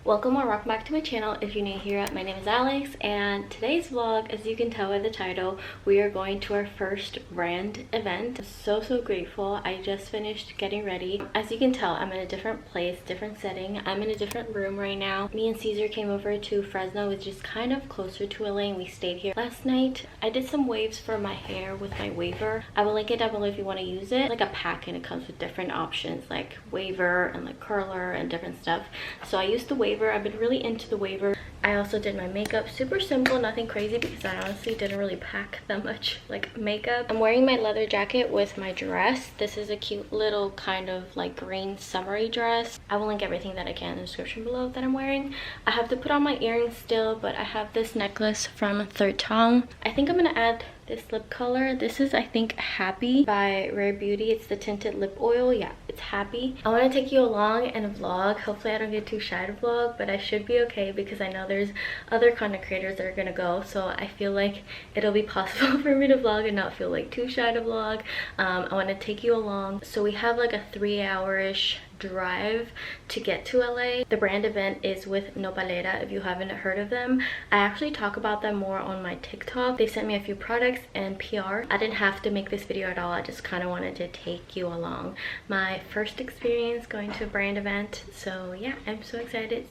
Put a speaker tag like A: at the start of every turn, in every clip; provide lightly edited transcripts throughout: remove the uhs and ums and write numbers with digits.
A: Welcome or welcome back to my channel. If you're new here, my name is Alex, and today's vlog, as you can tell by the title, we are going to our first brand event. I'm so grateful. I just finished getting ready. As you can tell, I'm in a different place, different setting. I'm in a different room right now. Me and Caesar came over to Fresno, which is kind of closer to LA, and we stayed here last night. I did some waves for my hair with my waver. I will link it down below if you want to use it. It's like a pack, and it comes with different options like waver and like curler and different stuff. So I used the waver. I've been really into the waver. I also did my makeup super simple, nothing crazy, because I honestly didn't really pack that much like makeup. I'm wearing my leather jacket with my dress. This is a cute little kind of like green summery dress. I will link everything that I can in the description below that I'm wearing. I have to put on my earrings still, but I have this necklace from Third Tongue. I think I'm gonna add this lip color. This is, I think, Happy by Rare Beauty. It's the tinted lip oil. Yeah, it's Happy. I want to take you along in a vlog. Hopefully I don't get too shy to vlog, but I should be okay because I know there's other content creators that are gonna go, so I feel like it'll be possible for me to vlog and not feel like too shy to vlog. I want to take you along. So we have like a 3-hour-ish drive to get to LA. The brand event is with Nopalera, if you haven't heard of them. I actually talk about them more on my TikTok. They sent me a few products and PR. I didn't have to make this video at all. I just kind of wanted to take you along. My first experience going to a brand event. So yeah, I'm so excited.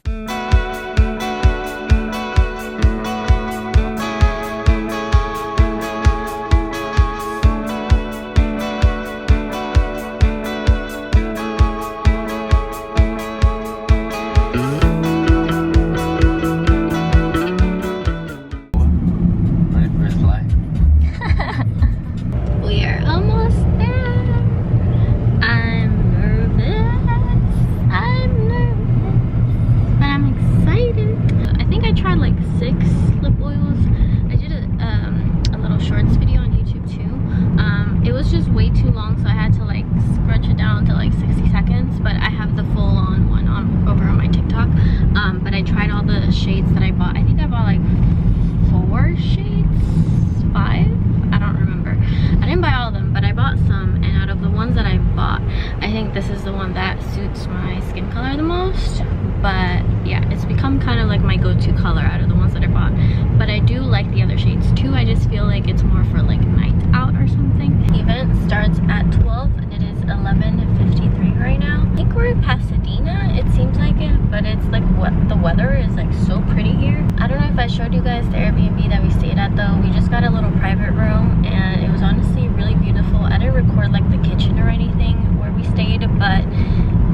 A: This is the one that suits my skin color the most, but yeah, it's become kind of like my go-to color out of the ones that I bought. But I do like the other shades too. I just feel like it's more for like night out or something. The event starts at 12 and it is 11:53 right now. I think we're in Pasadena, it seems like it, but it's like what the weather is like so pretty here. I don't know if I showed you guys the Airbnb that we stayed at though. We just got a little private room and it was honestly really beautiful. I didn't record like the kitchen or anything where we stayed, but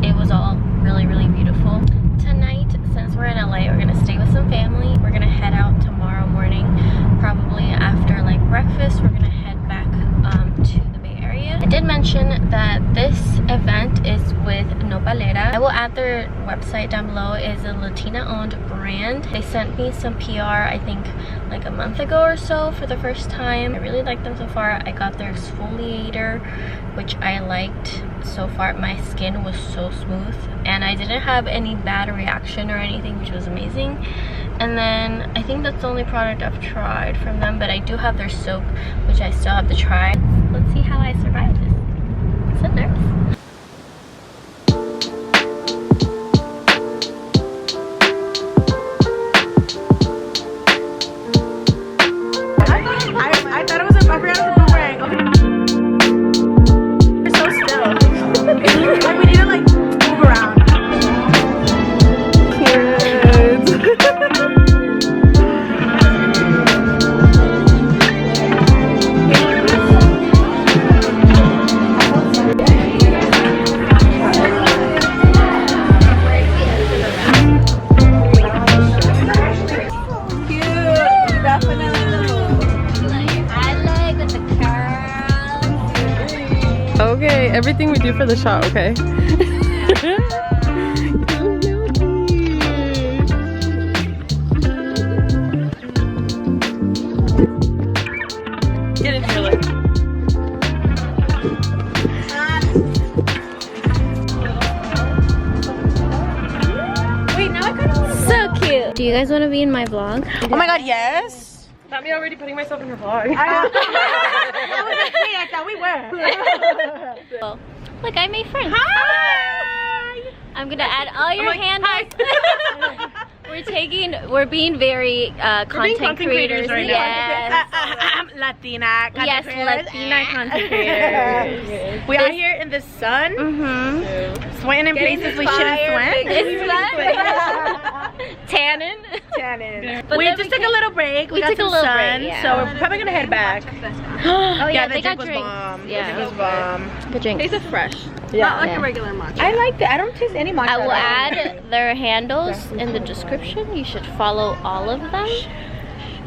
A: it was all really beautiful. Tonight, since we're in LA, we're gonna stay with some family. We're gonna head out tomorrow morning, probably after like breakfast. We're gonna head back to the Bay Area. I did mention that this event is with Nopalera. I will add their website down below. It's a Latina owned brand. They sent me some PR I think like a month ago or so for the first time. I really like them so far. I got their exfoliator, which I liked so far. My skin was so smooth and I didn't have any bad reaction or anything, which was amazing. And then I think that's the only product I've tried from them, but I do have their soap, which I still have to try. Let's see how I survive this. I'm so nervous.
B: I thought it was I forgot it was a boomerang. Okay. We're so still. Like we need to like move around.
C: Okay, everything we do for the shot, okay? Get in here, look.
B: Wait, now I kind of
A: So cute. Do you guys want to be in my vlog?
B: Oh my god, yes.
C: Not me already putting myself in your vlog.
B: I was like, hey, I thought we were.
A: Well, look, I made friends.
B: Hi!
A: I'm gonna add all your handles. We're being very content creators
B: right
A: yes.
B: now. Latina content
A: Yes,
B: creators.
A: Latina content creators.
B: We are here in the sun, sweating in places we shouldn't sweat.
A: It's fun. Tannin. But
B: We just took a little break. We got
A: took a
B: some
A: little
B: sun,
A: break, yeah.
B: so we're probably gonna head back.
A: Oh yeah,
B: the
A: they got
B: drink was
A: drinks.
B: bomb.
A: Yeah.
B: The drink was bomb.
A: Good drink.
C: Tastes fresh.
B: Yeah.
C: Not like
A: Yeah.
C: a regular matcha.
B: I like that. I don't taste any matcha.
A: I will
B: at all.
A: add their handles in the description. You should follow all of them.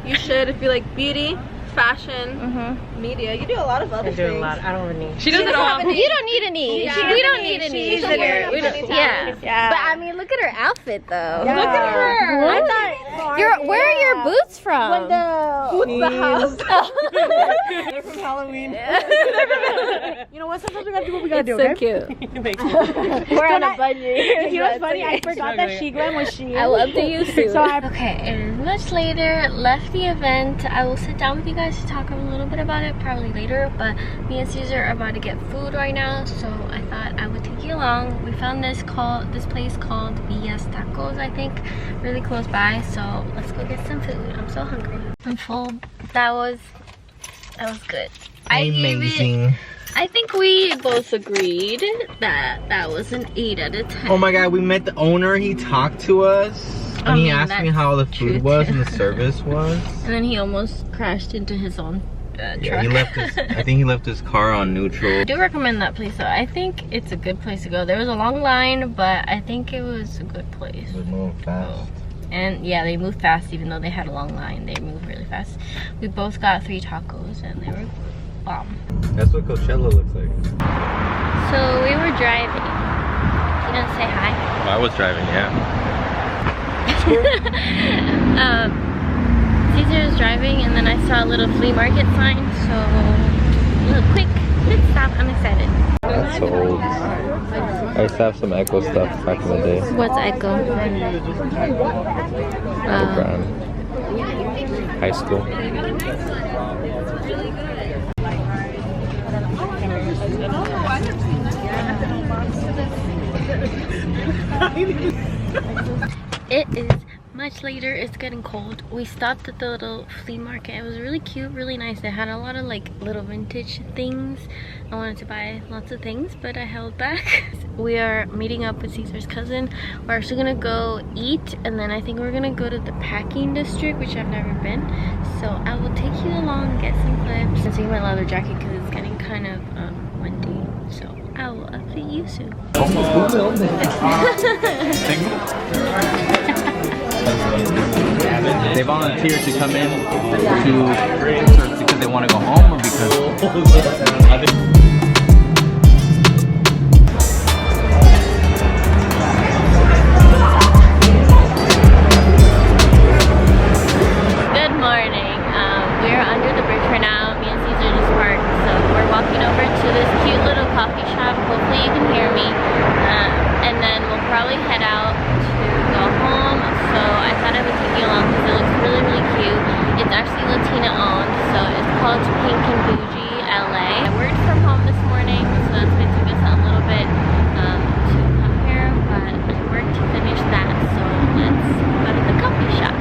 C: You should if you like beauty, fashion, media. You do a lot of other things.
B: I don't really need.
C: She does it all.
A: You don't need any. We don't need any
B: She's
A: here.
B: in
A: We
B: it.
A: don't, yeah. But I mean, look at her outfit though.
B: Yeah.
C: Look at her.
A: I thought where are your boots from?
B: the house.
C: They're from Halloween.
B: You know what? Sometimes we gotta do what we gotta do.
A: So
B: Okay?
A: cute. We're on a budget.
B: You know what's funny? I forgot that she glam was she.
A: I will update you soon.
B: So
A: Okay, and much later, left the event. I will sit down with you guys to talk a little bit about it probably later, but me and Caesar are about to get food right now, so I thought I would take you along. We found this place called BS Tacos, I think, really close by, so let's go get some food. I'm so hungry. I'm full. That was good.
D: Amazing.
A: I think we both agreed that was an 8 out of 10.
D: Oh my god, we met the owner, he talked to us. And he asked me
A: that's
D: how the
A: true,
D: food was
A: too.
D: and the service was.
A: And then he almost crashed into his own truck.
D: Yeah, he left his, I think he left his car on neutral.
A: I do recommend that place though. I think it's a good place to go. There was a long line, but I think it was a good place.
D: We moved fast.
A: And yeah, they moved fast even though they had a long line. They moved really fast. We both got 3 tacos and they were bomb.
D: That's what Coachella looks like.
A: So we were driving. You didn't say hi?
D: I was driving, yeah.
A: Caesar was driving and then I saw a little flea market sign, so a little quick stop. I'm excited.
D: That's so old. I used to have some Echo stuff back in the day.
A: What's Echo?
D: High school.
A: It is much later. It's getting cold. We stopped at the little flea market. It was really cute, really nice. They had a lot of like little vintage things. I wanted to buy lots of things, but I held back. We are meeting up with Caesar's cousin. We're actually gonna go eat, and then I think we're gonna go to the packing district, which I've never been. So I will take you along, get some clips. I'm taking my leather jacket because it's getting kind of windy. So I will update you soon.
E: They volunteered to come in to because they want to go home or because
A: Good morning. We are under the bridge right now. Me and Caesar just parked, so we're walking over to this cute little coffee shop. Hopefully you can hear me. And then we'll probably head out to go home. So I thought I would take you along because it looks really, really cute. It's actually Latina owned, so it's called Pink and Bougie LA. I worked from home this morning, so that's been took us a little bit to come here, but I worked to finish that. So let's go to the coffee shop.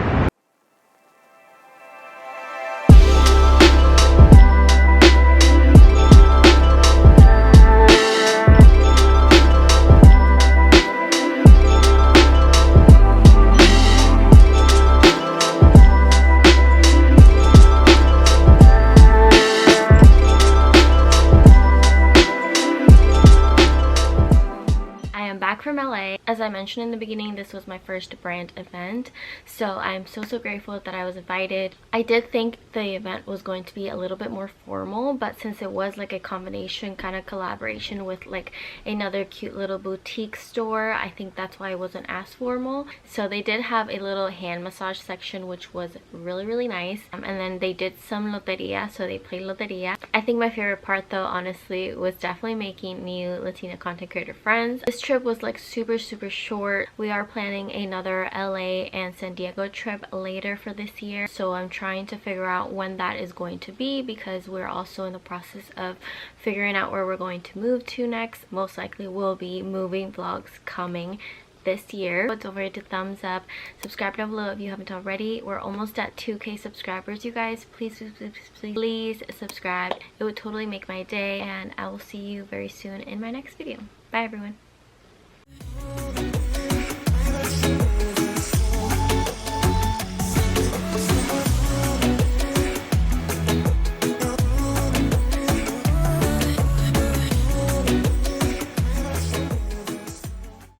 A: From LA. As I mentioned in the beginning, this was my first brand event, so I'm so grateful that I was invited. I did think the event was going to be a little bit more formal, but since it was like a combination kind of collaboration with like another cute little boutique store, I think that's why it wasn't as formal. So they did have a little hand massage section, which was really nice, and then they did some loteria, so they played loteria. I think my favorite part though, honestly, was definitely making new Latina content creator friends. This trip was like super short. short. We are planning another LA and San Diego trip later for this year, so I'm trying to figure out when that is going to be because we're also in the process of figuring out where we're going to move to next. Most likely will be moving vlogs coming this year. Don't forget to thumbs up, subscribe down below if you haven't already. We're almost at 2K subscribers, you guys. Please subscribe. It would totally make my day, and I will see you very soon in my next video. Bye everyone.